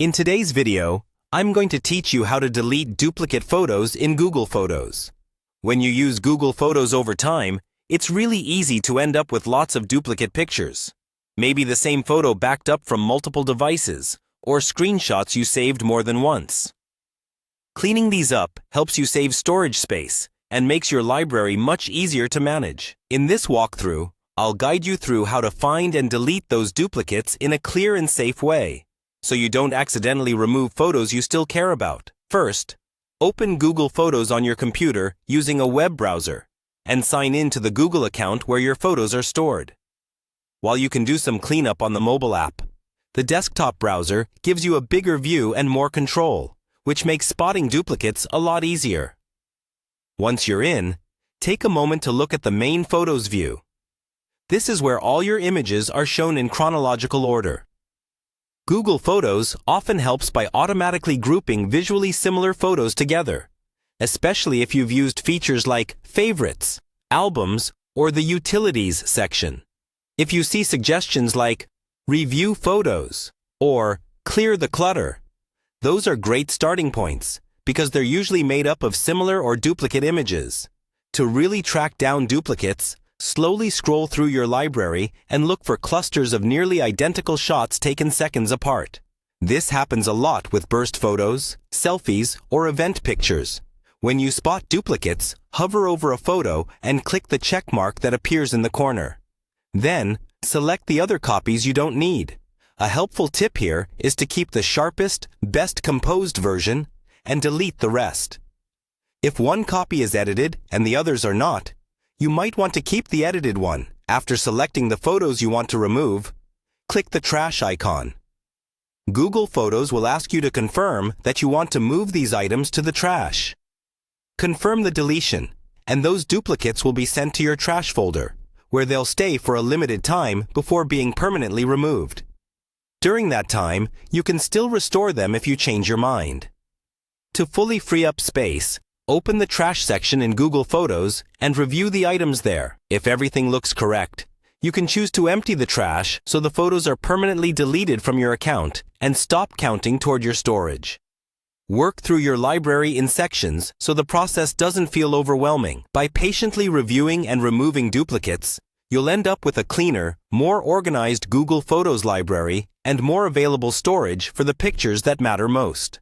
In today's video, I'm going to teach you how to delete duplicate photos in Google Photos. When you use Google Photos over time, it's really easy to end up with lots of duplicate pictures. Maybe the same photo backed up from multiple devices, or screenshots you saved more than once. Cleaning these up helps you save storage space and makes your library much easier to manage. In this walkthrough, I'll guide you through how to find and delete those duplicates in a clear and safe way, so you don't accidentally remove photos you still care about. First, open Google Photos on your computer using a web browser and sign in to the Google account where your photos are stored. While you can do some cleanup on the mobile app, the desktop browser gives you a bigger view and more control, which makes spotting duplicates a lot easier. Once you're in, take a moment to look at the main Photos view. This is where all your images are shown in chronological order. Google Photos often helps by automatically grouping visually similar photos together, especially if you've used features like Favorites, Albums, or the Utilities section. If you see suggestions like Review Photos or Clear the Clutter, those are great starting points because they're usually made up of similar or duplicate images. To really track down duplicates, slowly scroll through your library and look for clusters of nearly identical shots taken seconds apart. This happens a lot with burst photos, selfies, or event pictures. When you spot duplicates, hover over a photo and click the check mark that appears in the corner. Then, select the other copies you don't need. A helpful tip here is to keep the sharpest, best composed version and delete the rest. If one copy is edited and the others are not, you might want to keep the edited one. After selecting the photos you want to remove, click the trash icon. Google Photos will ask you to confirm that you want to move these items to the trash. Confirm the deletion, and those duplicates will be sent to your trash folder, where they'll stay for a limited time before being permanently removed. During that time, you can still restore them if you change your mind. To fully free up space, open the trash section in Google Photos and review the items there. If everything looks correct, you can choose to empty the trash so the photos are permanently deleted from your account and stop counting toward your storage. Work through your library in sections so the process doesn't feel overwhelming. By patiently reviewing and removing duplicates, you'll end up with a cleaner, more organized Google Photos library and more available storage for the pictures that matter most.